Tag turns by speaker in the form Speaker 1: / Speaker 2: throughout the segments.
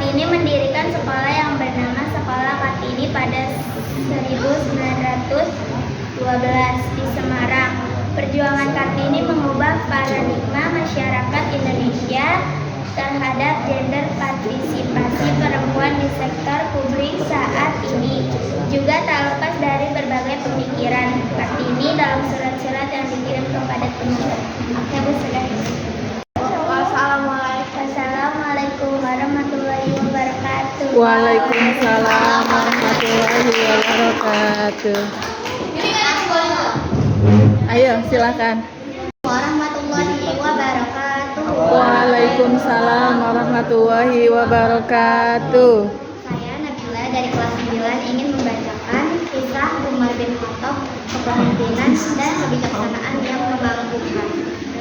Speaker 1: Kartini mendirikan sekolah yang bernama Sekolah Kartini pada 1912 di Semarang. Perjuangan Kartini mengubah paradigma masyarakat Indonesia terhadap gender partisipasi perempuan di sektor publik saat ini. Juga tak lepas dari berbagai pemikiran Kartini dalam surat-surat yang dikirim kepada pengikut. Oke, Bu, sudah. Assalamualaikum warahmatullahi wabarakatuh.
Speaker 2: Waalaikumsalam warahmatullahi wabarakatuh. Ayo, silakan.
Speaker 1: Warahmatullahi wabarakatuh.
Speaker 2: Waalaikumsalam warahmatullahi wabarakatuh.
Speaker 1: Saya Nabila dari kelas 9 ingin membacakan kisah Umar bin Khattab, kepemimpinan dan kebijaksanaan yang membangkitkan.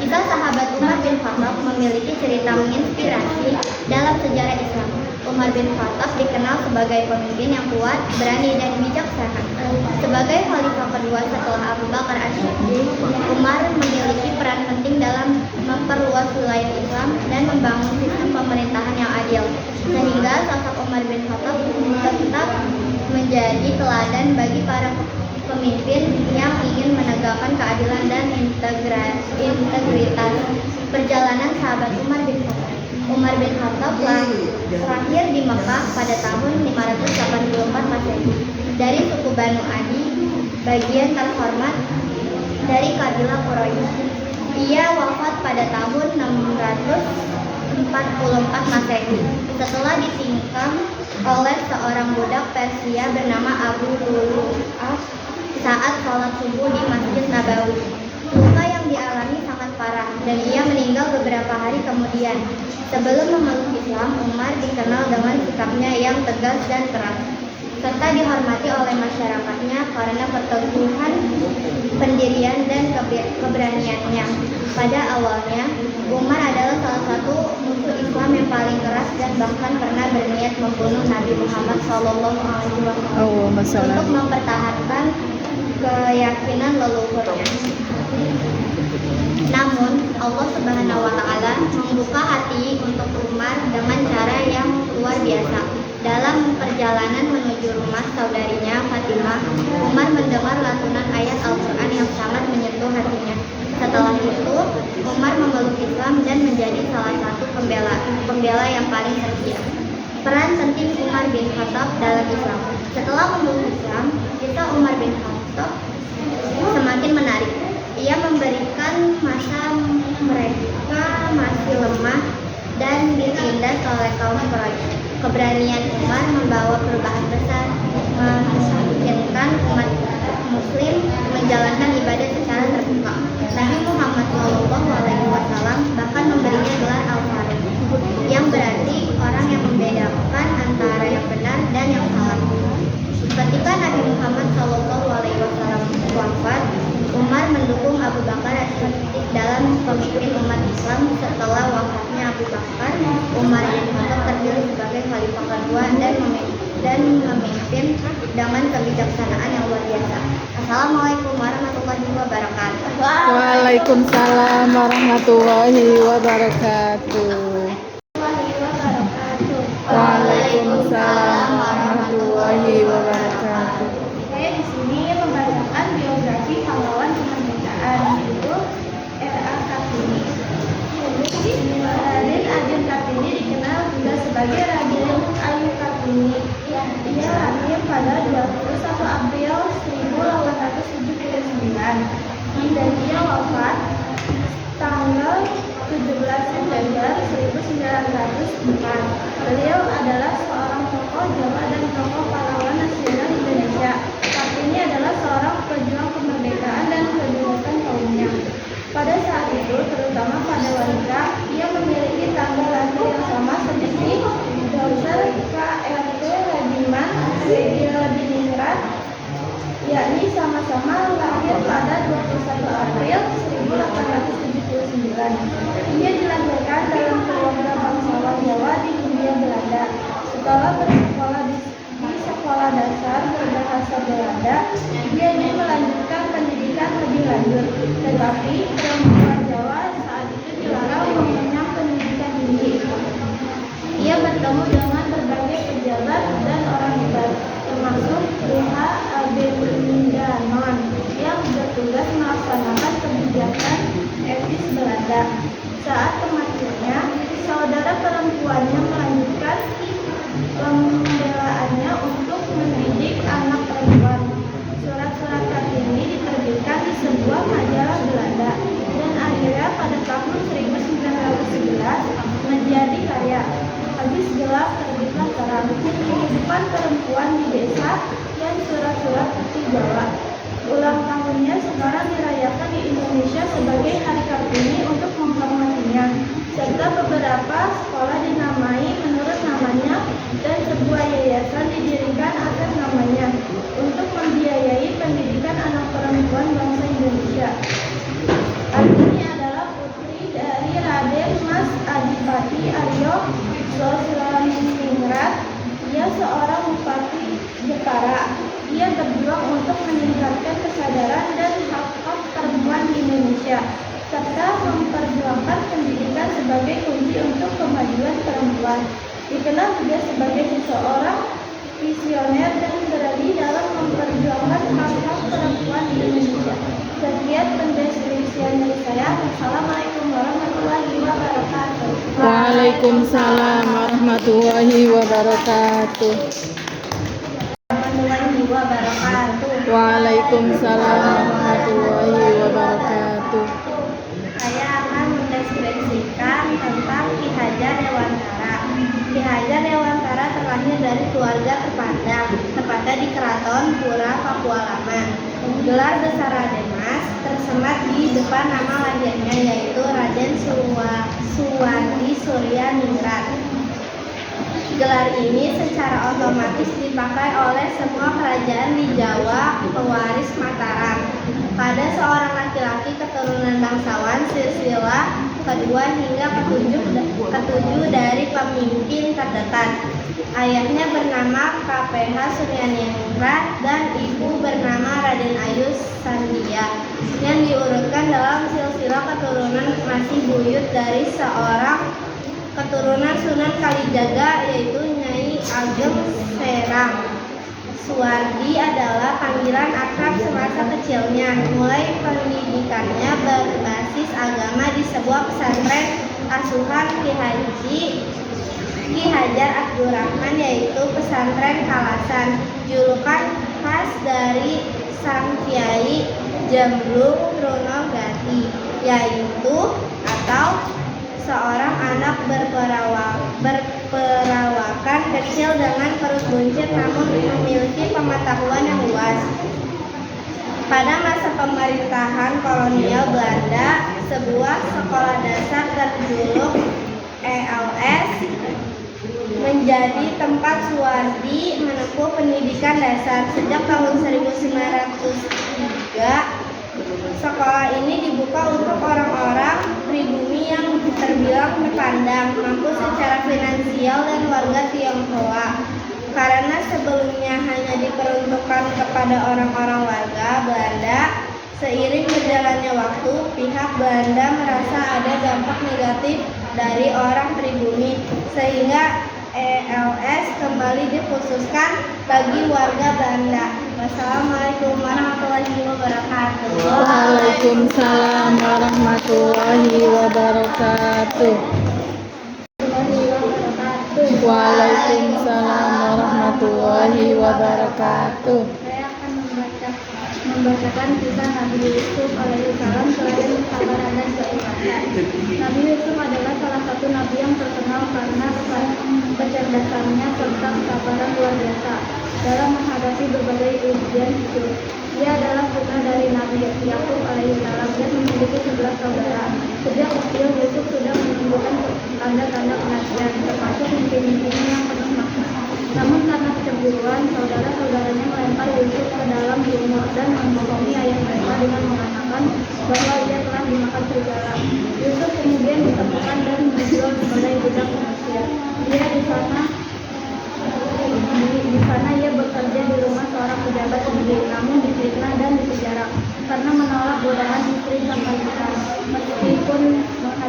Speaker 1: Kisah sahabat Umar bin Khattab memiliki cerita menginspirasi dalam sejarah Islam. Umar bin Khattab dikenal sebagai pemimpin yang kuat, berani, dan bijaksana. Sebagai khalifah kedua setelah Abu Bakar As-Siddiq, Umar memiliki peran penting dalam memperluas wilayah Islam dan membangun sistem pemerintahan yang adil, sehingga sosok Umar bin Khattab tetap menjadi teladan bagi para pemimpin yang ingin menegakkan keadilan dan integritas. Perjalanan sahabat Umar bin Khattab. Umar bin Khattab lahir di Mekah pada tahun 584 Masehi dari suku Banu Adi, bagian terhormat dari kabilah Quraisy. Ia wafat pada tahun 644 Masehi setelah ditingkam oleh seorang budak Persia bernama Abu Lu'lu'ah saat sholat subuh di Masjid Nabawi. Luka yang dialami sangat parah dan ia meninggal beberapa hari kemudian. Sebelum memeluk Islam, Umar dikenal dengan sikapnya yang tegas dan keras, serta dihormati oleh masyarakatnya karena keteguhan pendirian dan keberaniannya. Pada awalnya, Umar adalah salah satu musuh Islam yang paling keras dan bahkan pernah berniat membunuh Nabi Muhammad SAW untuk mempertahankan keyakinan leluhurnya. Namun, Allah Subhanahu wa Ta'ala membuka hati untuk Umar dengan cara yang luar biasa. Dalam perjalanan menuju rumah saudarinya Fatimah, Umar mendengar lantunan ayat Al-Quran yang sangat menyentuh hatinya. Setelah itu, Umar memeluk Islam dan menjadi salah satu pembela yang paling setia. Peran penting Umar bin Khattab dalam Islam. Setelah memeluk Islam, kisah Umar bin Khattab semakin menarik. Ia memberikan masa mereka masih lemah dan ditindas oleh kaum Quraisy. Keberanian Umar membawa perubahan besar, memungkinkan umat Muslim menjalankan ibadah secara terbuka. Nabi Muhammad SAW bahkan memberinya gelar Al-Faruq, yang berarti orang yang membedakan antara yang benar dan yang salah. Ketika Nabi Muhammad SAW wafat, Umar mendukung Abu Bakar As-Siddiq dalam pemimpin umat Islam. Setelah wafatnya Abu Bakar, Umar bin Khattab terpilih sebagai khalifah kedua dan memimpin dengan kebijaksanaan yang luar biasa. Assalamualaikum warahmatullahi wabarakatuh.
Speaker 2: Waalaikumsalam warahmatullahi wabarakatuh. Waalaikumsalam warahmatullahi wabarakatuh.
Speaker 1: Saya di sini membacakan biografi pahlawan kemerdekaan, yaitu R.A. Kartini. Raden Ajeng Kartini dikenal juga sebagai Raden Ayu Kartini. Ia lahir pada 21 April 1879 dan ia wafat tanggal 17 September 1904. Beliau adalah seorang tokoh Jawa dan tokoh pahlawan nasional Indonesia. Kartini adalah seorang pejuang kemerdekaan dan kebebasan kaumnya. Pada saat itu, terutama pada wanita, ia memiliki tanggal lahir yang sama seperti Dr. K.R.T. Radiman di Ningrat, yakni sama-sama lahir pada 21 April 1879. Ia dilahirkan dalam keluarga bangsawan Jawa di Hindia Belanda. Setelah bersekolah di sekolah dasar berbahasa Belanda, dia ingin melanjutkan pendidikan lebih lanjut. Tetapi perempuan Jawa saat itu dilarang mengenyam pendidikan tinggi. Ia bertemu dengan
Speaker 3: berbagai pejabat dan orang hebat, termasuk H. Abendanon yang bertugas melaksanakan kebijakan etis Belanda. Saat kematiannya, saudara perempuannya melanjutkan pembelaannya untuk mendidik anak perempuan. Surat-surat Kartini diterbitkan di sebuah majalah Belanda dan akhirnya pada tahun 1911 menjadi karya. Habis gelap terbitlah terang, kehidupan perempuan di desa dan surat-surat putih Jawa. Ulang tahunnya sekarang dirayakan di Indonesia sebagai Hari Kartini untuk menghormatinya, serta beberapa sekolah dinamai menurut namanya dan sebuah yayasan didirikan atas namanya untuk membiayai pendidikan anak perempuan bangsa Indonesia. Kartini adalah putri dari Raden Mas Adipati Aryo Soslaningrat. Ia seorang bupati Jepara. Ia berjuang untuk meningkatkan kesadaran dan hak-hak perempuan di Indonesia, serta memperjuangkan pendidikan sebagai kunci untuk kemajuan perempuan. Dikenal juga sebagai seseorang visioner dan berani dalam memperjuangkan hak-hak perempuan di Indonesia. Sekian pendeskripsian dari saya. Wassalamualaikum warahmatullahi wabarakatuh.
Speaker 2: Waalaikumsalam warahmatullahi wabarakatuh.
Speaker 3: Warahmatullahi wabarakatuh.
Speaker 2: Waalaikumsalam warahmatullahi wabarakatuh.
Speaker 3: Saya akan mendeskripsikan tentang Ki Hajar Dewantara. Ki Hajar Dewantara terlahir dari keluarga terpandang, tepatnya di Keraton Pura, Papua Lama. Gelar besar Raden Mas tersemat di depan nama lahirnya, yaitu Raden Suwandi Surya Ningrat. Gelar ini secara otomatis dipakai oleh semua kerajaan di Jawa pewaris Mataram. Pada seorang laki-laki keturunan bangsawan silsilah kedua hingga ketujuh dari pemimpin terdekat. Ayahnya bernama KPH Suryaningrat dan ibu bernama Raden Ayu Sandia, yang diurutkan dalam silsilah keturunan masih buyut dari seorang keturunan Sunan Kalijaga, yaitu Nyai Ageng Serang. Suwardi adalah panggilan akrab semasa kecilnya. Mulai pendidikannya berbasis agama di sebuah pesantren asuhan Ki Hajar Abdurrahman, yaitu pesantren Kalasan. Julukan khas dari sang kiai Jemblung Trunogati, yaitu atau seorang anak berperawakan kecil dengan perut buncit namun memiliki pengetahuan yang luas. Pada masa pemerintahan kolonial Belanda, sebuah sekolah dasar berjuluk ELS menjadi tempat Suwardi menempuh pendidikan dasar. Sejak tahun 1903, sekolah ini dibuka untuk orang-orang pribumi yang terbilang terpandang, mampu secara finansial dan warga Tionghoa. Karena sebelumnya hanya diperuntukkan kepada orang-orang warga Belanda, seiring berjalannya waktu, pihak Belanda merasa ada dampak negatif dari orang pribumi, sehingga ELS kembali dikhususkan bagi warga Belanda. Wassalamualaikum warahmatullahi wabarakatuh.
Speaker 2: Waalaikumsalam warahmatullahi wabarakatuh. Waalaikumsalam warahmatullahi wabarakatuh.
Speaker 3: Saya akan membacakan kisah Nabi Yusuf alaihissalam selain kesabaran dan keikhlasan. Nabi Yusuf adalah salah satu nabi yang terkenal karena kecerdasannya serta kesabaran luar biasa dalam menghadapi berbagai ujian hidup. Dia adalah putra dari Nabi Yakub alaihissalam dan memiliki 11 saudara. Sejak kecil Yusuf sudah menunjukkan tanda-tanda kenabian, termasuk mimpi-mimpinya yang penuh makna. Namun karena kecemburuan, saudara-saudaranya melempar Yusuf ke dalam sumur dan membohongi ayah mereka dengan mengatakan bahwa ia telah dimakan serigala. Yusuf kemudian ditemukan dan dijual sebagai budak Mesir. Dia di sana ia bekerja di rumah seorang pejabat negeri, namun difitnah dan dipenjara karena menolak godaan istri sang kalisan. Meskipun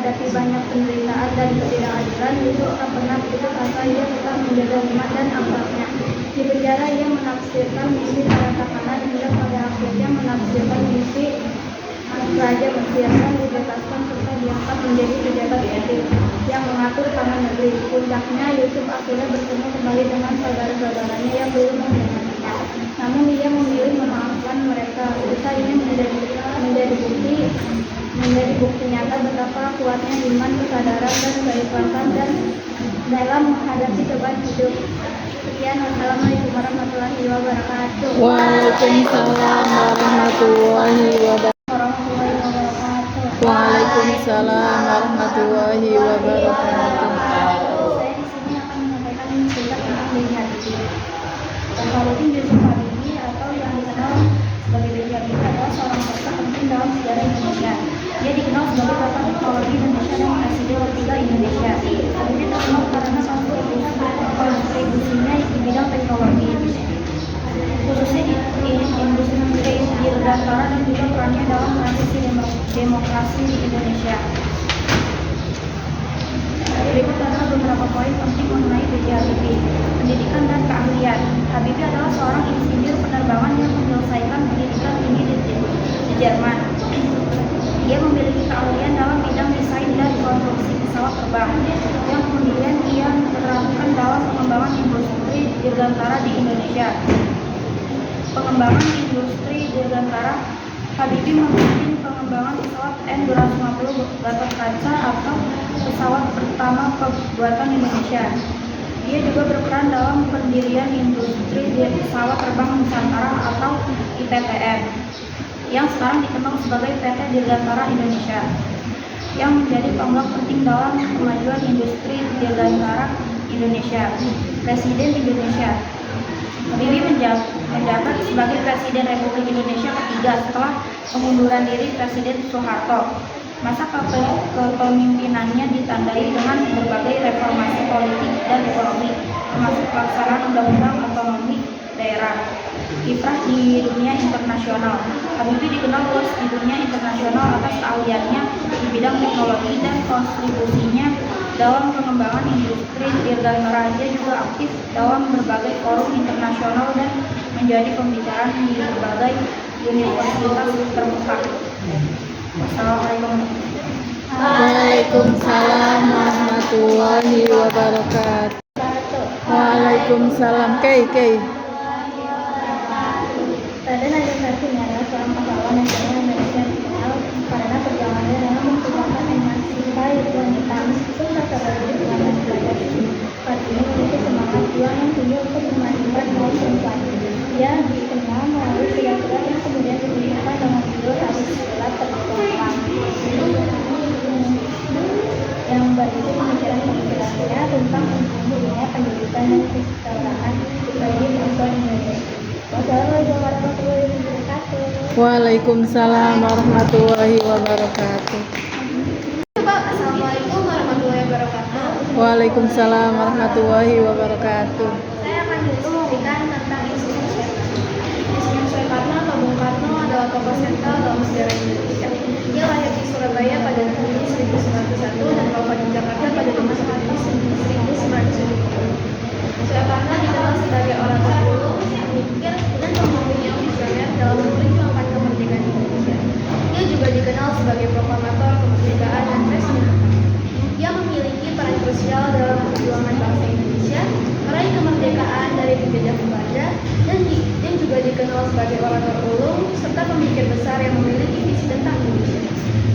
Speaker 3: menghadapi banyak penderitaan dan ketidakadilan, Yusuf akan pernah putus asa. Ia tetap menjaga umat dan akhlaknya. Di penjara ia menafsirkan mimpi para tahanan hingga pada akhirnya menafsirkan mimpi Raja Mesir dan dibebaskan serta diangkat menjadi pejabat elit yang mengatur tangan negeri. Puncaknya, Yusuf akhirnya bertemu kembali dengan saudara-saudaranya yang belum mengkhianatinya. Namun ia memilih memaafkan mereka. Kisah ini menjadi bukti nyata betapa kuatnya iman, kesadaran, dan keikhlasan dan dalam menghadapi cobaan hidup. Sekian, wassalamualaikum warahmatullahi wabarakatuh.
Speaker 2: Waalaikumsalam warahmatullahi wabarakatuh. Waalaikumsalam warahmatullahi wabarakatuh.
Speaker 3: Saya di sini akan menyampaikan cerita tentang B.J. Habibie. Jalaluddin Yusuf Habibie atau yang dikenal sebagai B.J. Habibie adalah seorang tokoh penting dalam sejarah Indonesia. Dia dikenal sebagai bapak teknologi Indonesia dan presiden ketiga Indonesia. Habibie terkenal karena kontribusinya di bidang teknologi, khususnya di industri dirgantara dan juga perannya dalam transisi demokrasi di Indonesia. Berikut adalah beberapa poin penting mengenai B.J. Habibie. Pendidikan dan keahlian. Habibie adalah seorang insinyur penerbangan yang menyelesaikan pendidikan tinggi di Jerman. Dia memiliki keahlian dalam bidang desain dan konstruksi pesawat terbang, yang kemudian ia menerapkan dalam pengembangan industri dirgantara di Indonesia. Pengembangan industri dirgantara. Habibie memimpin pengembangan pesawat N250 Gatot Kaca atau pesawat pertama buatan Indonesia. Dia juga berperan dalam pendirian industri pesawat terbang Nusantara atau ITTN, yang sekarang dikenal sebagai PT Dirgantara Indonesia, yang menjadi tonggak penting dalam kemajuan industri dirgantara Indonesia. Presiden Indonesia. Habibie menjabat sebagai Presiden Republik Indonesia ketiga setelah pengunduran diri Presiden Soeharto. Masa kepemimpinannya ditandai dengan berbagai reformasi politik dan ekonomi, termasuk pelaksanaan undang-undang otonomi daerah. Kiprah di dunia internasional. Habibie dikenal luas di dunia internasional atas keahliannya di bidang teknologi dan kontribusinya dalam pengembangan industri dirgantara. Dia juga aktif dalam berbagai forum internasional dan menjadi pembicara di berbagai universitas terbuka. Wassalamualaikum.
Speaker 2: Waalaikumsalam warahmatullahi wabarakatuh. Waalaikumsalam. Kei.
Speaker 3: Raden Ajeng Kartini adalah seorang pahlawan nasional Indonesia yang dikenal karena perjuangannya dalam memperjuangkan emansipasi wanita. Meskipun tak terlalu dengan Kartini memiliki semangat juang yang tinggi untuk memajukan kaum perempuan. Dia dikenal melalui surat-surat yang kemudian dituliskan dengan judul Hadis Surat Perjuangan, yang berisi pemikiran-pemikirannya tentang pentingnya pendidikan dan kesetaraan bagi perempuan Indonesia. Wassalamualaikum warahmatullahi wabarakatuh.
Speaker 2: Waalaikumsalam warahmatullahi wabarakatuh.
Speaker 3: Assalamualaikum warahmatullahi wabarakatuh.
Speaker 2: Waalaikumsalam warahmatullahi wabarakatuh.
Speaker 3: Saya akan dulu memberikan tentang Insinyur Soekarno. Insinyur Soekarno atau Bung Karno adalah tokoh sentral dalam sejarah Indonesia. Dia lahir di Surabaya pada Juni 1901 dan wafat di Jakarta pada 5 September 1970. Soekarno dikenal sebagai orator ulung, pemikir, dan pemimpin yang visioner dalam memperjuangkan kemerdekaan Indonesia. Dia juga dikenal sebagai proklamator kemerdekaan dan presiden. Dia memiliki peran krusial dalam perjuangan bangsa Indonesia, meraih kemerdekaan dari penjajah Belanda, dan juga dikenal sebagai orator ulung serta pemikir besar yang memiliki visi tentang Indonesia.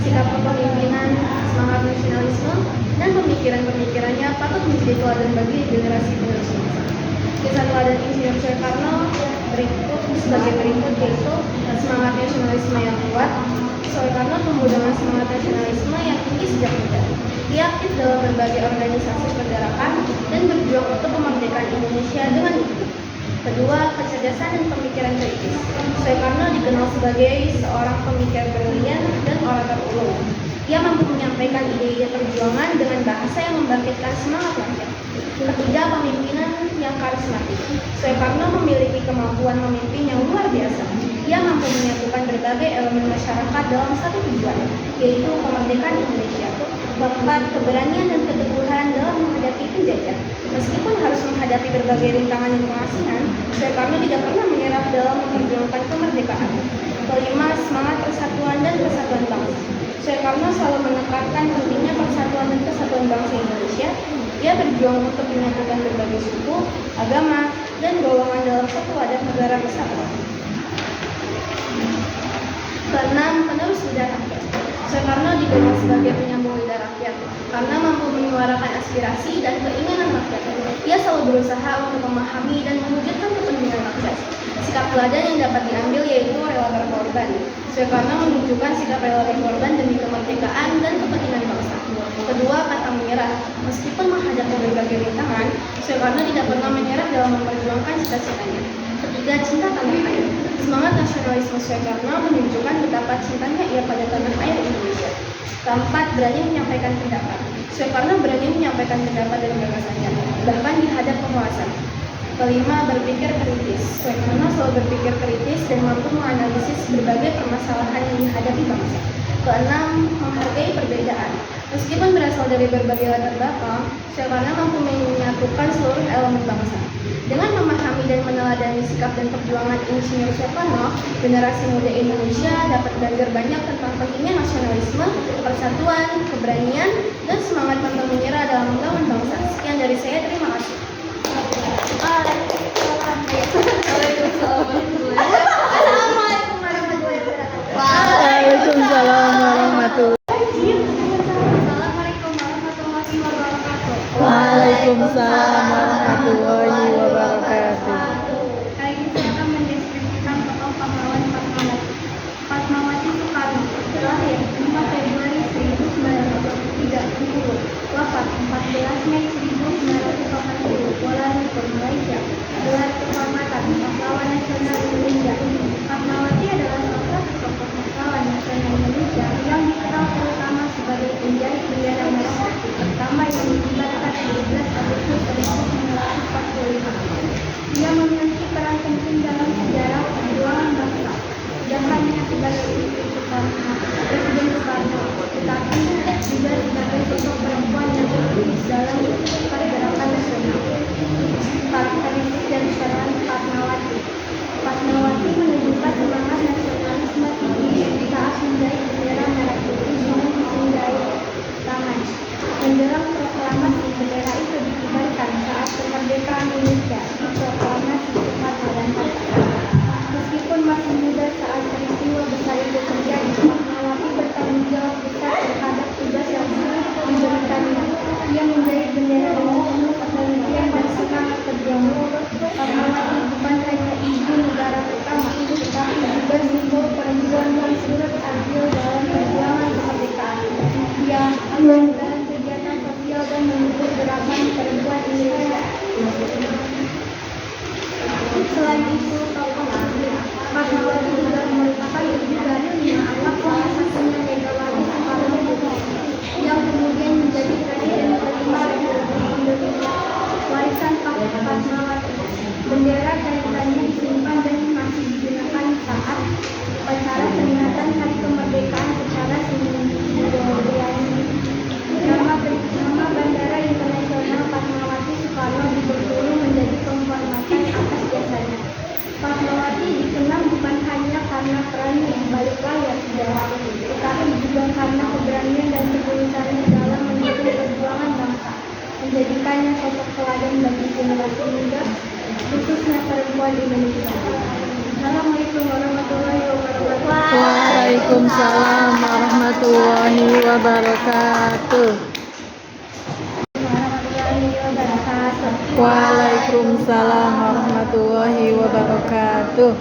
Speaker 3: Sikap kepemimpinan, semangat nasionalisme, dan pemikiran-pemikirannya patut menjadi teladan bagi generasi penerus bangsa. Kisah teladan Insinyur Soekarno sebagai berikut, yaitu semangat nasionalisme yang kuat. Soekarno tumbuh dengan semangat nasionalisme yang tinggi sejak muda. Dia aktif dalam berbagai organisasi pergerakan dan berjuang untuk kemerdekaan Indonesia dengan gigih. Kedua, kecerdasan dan pemikiran kritis. Soekarno dikenal sebagai seorang pemikir brilian dan orator ulung. Dia mampu menyampaikan ide-ide perjuangan dengan bahasa yang membangkitkan semangat rakyat. Ketiga, pemimpinan yang karismatik. Soekarno memiliki kemampuan memimpin yang luar biasa. Dia mampu menyatukan berbagai berbagai elemen masyarakat dalam satu tujuan, yaitu kemerdekaan Indonesia. Keempat, keberanian dan keteguhan dalam menghadapi penjajah. Meskipun harus menghadapi berbagai rintangan dan pengasingan, Soekarno tidak pernah menyerah dalam memperjuangkan kemerdekaan. Kelima, semangat persatuan dan kesatuan bangsa. Soekarno selalu menekankan pentingnya persatuan dan kesatuan bangsa Indonesia. Ia berjuang untuk menyatukan berbagai suku, agama, dan golongan dalam satu wadah negara kesatuan. Keenam, penerus lidah rakyat. Soekarno dikenal sebagai penyambung lidah rakyat karena mampu menyuarakan aspirasi dan keinginan rakyat. Ia selalu berusaha untuk memahami dan mewujudkan kepentingan rakyat. Sikap teladan yang dapat diambil yaitu rela berkorban. Soekarno menunjukkan sikap rela berkorban demi kemerdekaan dan kepentingan bangsa. Kedua, pantang menyerah. Meskipun menghadapi berbagai rintangan, Soekarno tidak pernah menyerah dalam memperjuangkan cita-citanya. Ketiga, cinta tanah air. Semangat nasionalisme Soekarno menunjukkan betapa cintanya ia pada tanah air Indonesia. Keempat, berani menyampaikan pendapat. Soekarno berani menyampaikan pendapat dan gagasannya, bahkan di hadap penguasa. Kelima, berpikir kritis. Soekarno selalu berpikir kritis dan mampu menganalisis berbagai permasalahan yang dihadapi bangsa. Keenam, menghargai perbedaan. Meskipun berasal dari berbagai latar belakang, Soekarno mampu menyatukan seluruh elemen bangsa. Dengan memahami dan meneladani sikap dan perjuangan Insinyur Soekarno, generasi muda Indonesia dapat belajar banyak tentang pentingnya nasionalisme, persatuan, keberanian, dan semangat pantang menyerah dalam membangun bangsa. Sekian dari saya, terima kasih. Assalamualaikum warahmatullahi wabarakatuh.
Speaker 2: Waalaikumsalam warahmatullahi Waalaikumsalam warahmatullahi wabarakatuh.
Speaker 3: Kali ini saya akan mendeskripsikan tokoh pahlawan Fatmawati Soekarno. Lahir 5 Februari 1930, wafat 14 Mei 1980, Kuala Lumpur, Malaysia. Gelar kehormatan Pahlawan Nasional Indonesia. Fatmawati adalah salah satu tokoh pahlawan nasional Indonesia yang dikenal terutama sebagai penjahit bendera merah putih pertama yang dikibarkan 12 Agustus 1945. Ia memiliki peran penting dalam sejarah perjuangan bangsa, tidak hanya sebagai istri Presiden Soekarno, tetapi juga sebagai sosok perempuan yang aktif dalam pergerakan nasional. Karakteristik dan peran Fatmawati. Fatmawati menunjukkan semangat nasionalisme tinggi saat menjahit bendera merah putih yang disindai tangan. Menjelang proklamasi, bendera itu dikibarkan saat kemerdekaan Indonesia di proklamasi Soekarno dan Hatta. Meskipun masih muda saat peristiwa besar itu terjadi, Fatmawati bertanggung jawab besar terhadap tugas yang diberikannya. Ia menjahit bendera dengan penuh ketelitian dan semangat perjuangan. Fatmawati bukan hanya ibu negara pertama, tetapi juga simbol perempuan yang turut andil dalam perjuangan kemerdekaan. Ia aktif dalam kegiatan sosial dan mendukung gerakan perempuan Indonesia. Selain itu, tokoh Fatmawati juga merupakan ibu dari 5 anak, salah satunya Megawati Soekarno Putri, yang kemudian menjadi Presiden kelima Republik Indonesia. Warisan Fatmawati. Bendera kaitannya disimpan dan masih digunakan saat upacara peringatan Hari Kemerdekaan secara simbolis. Nama Bandara Internasional Fatmawati Soekarno di Bengkulu menjadi penghormatan atas jasanya. Fatmawati dikenal bukan hanya karena perannya yang balik layar sejarah, tetapi juga karena keberanian dan ketulusannya dalam mendukung perjuangan bangsa, menjadikannya sosok teladan bagi generasi muda, khususnya perempuan Indonesia. Assalamualaikum warahmatullahi wabarakatuh.
Speaker 2: Waalaikumsalam warahmatullahi wabarakatuh. Waalaikumsalam warahmatullahi wabarakatuh.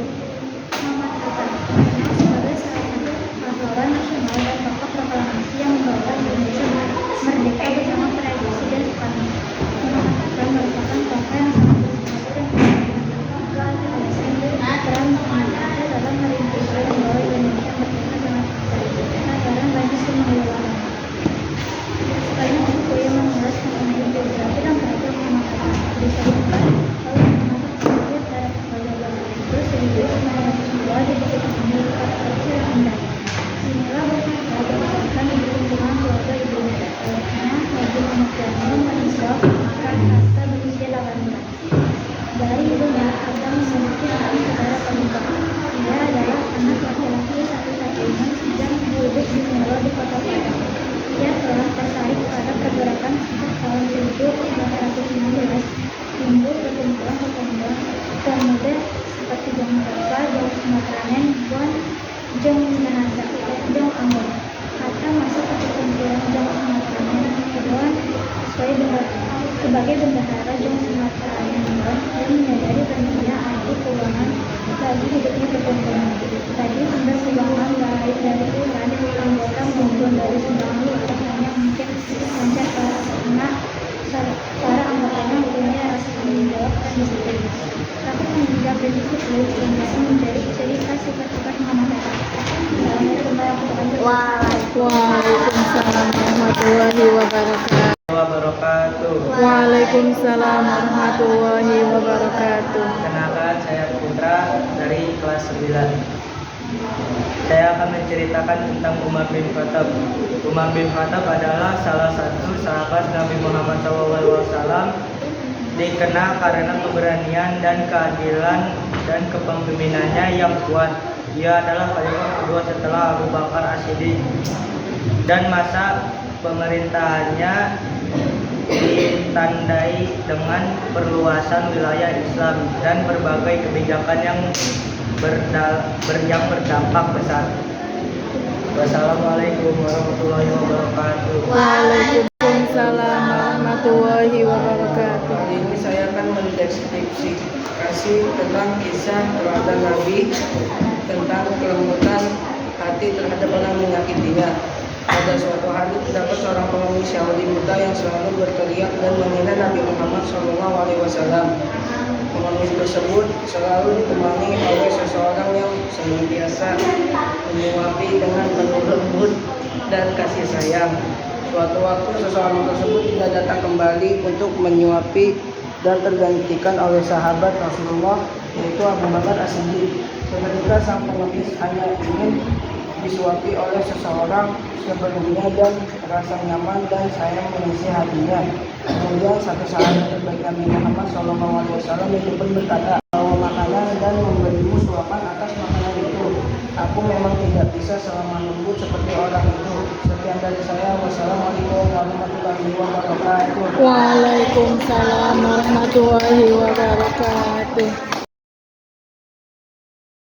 Speaker 3: Sebagai salah satu pahlawan nasional dan tokoh proklamasi yang membawa Indonesia merdeka bersama Presiden Soekarno, dan merupakan tokoh yang sangat berpengaruh peran ada dalam merintiskan membawa Indonesia merdeka dengan negara bagi semua wilayah. Selain buku yang membahas mengenai geografi dan beragam mengatakan bisa dibuka oleh mengatur sebagai cara pembelajaran itu jeung Minahasa, jeung Amur. Hatta masuk ke perkumpulan jeung Sumateranya Nibon sebagai bendahara jeung Sumateranya Nibon dan menyadari pentingnya arti keuangan bagi hidupnya perkumpulan. Tadi sumber sumbangan baik dari Tuhan, anggota maupun dari sumbangan luar hanya mungkin lancar karena para anggotanya mempunyai rasa tanggung jawab dan disiplin. Tapi menjaga prinsip baik yang bisa menjadi ciri khas sifat-sifat Muhammad.
Speaker 2: Waalaikumsalam warahmatullahi wabarakatuh. Waalaikumsalam warahmatullahi wabarakatuh.
Speaker 4: Kenalkan, saya Putra dari kelas 9. Saya akan menceritakan tentang Umar bin Khattab. Umar bin Khattab adalah salah satu sahabat Nabi Muhammad SAW, dikenal karena keberanian dan keadilan dan kepemimpinannya yang kuat. Ia adalah khalifah kedua setelah Abu Bakar As-Siddiq, dan masa pemerintahannya ditandai dengan perluasan wilayah Islam dan berbagai kebijakan yang berdampak besar. Wassalamualaikum warahmatullahi wabarakatuh.
Speaker 2: Waalaikumsalam warahmatullahi wabarakatuh.
Speaker 5: Kali ini saya akan mendeskripsikan tentang kisah teladan Nabi tentang kelembutan hati terhadap orang menyakitinya. Pada suatu hari terdapat seorang pengemis Yahudi muda yang selalu berteriak dan menghina Nabi Muhammad SAW. Pengemis tersebut selalu ditemani oleh seseorang yang senantiasa menyuapi dengan penuh lembut dan kasih sayang. Suatu waktu seseorang tersebut tidak datang kembali untuk menyuapi dan tergantikan oleh sahabat Rasulullah, yaitu Abu Bakar As-Siddiq. Seketika sang pengemis hanya ingin disuapi oleh seseorang sebelumnya dan rasa nyaman dan sayang mengisi hatinya. Kemudian satu sahabat terbaik Nabi Muhammad SAW itu pun berkata, "Bawa makanan dan memberimu suapan atas makanan itu. Aku memang tidak bisa selama lembut seperti orang itu." Sekian dari saya. Wassalamualaikum warahmatullahi wabarakatuh.
Speaker 2: Waalaikumsalam warahmatullahi wabarakatuh.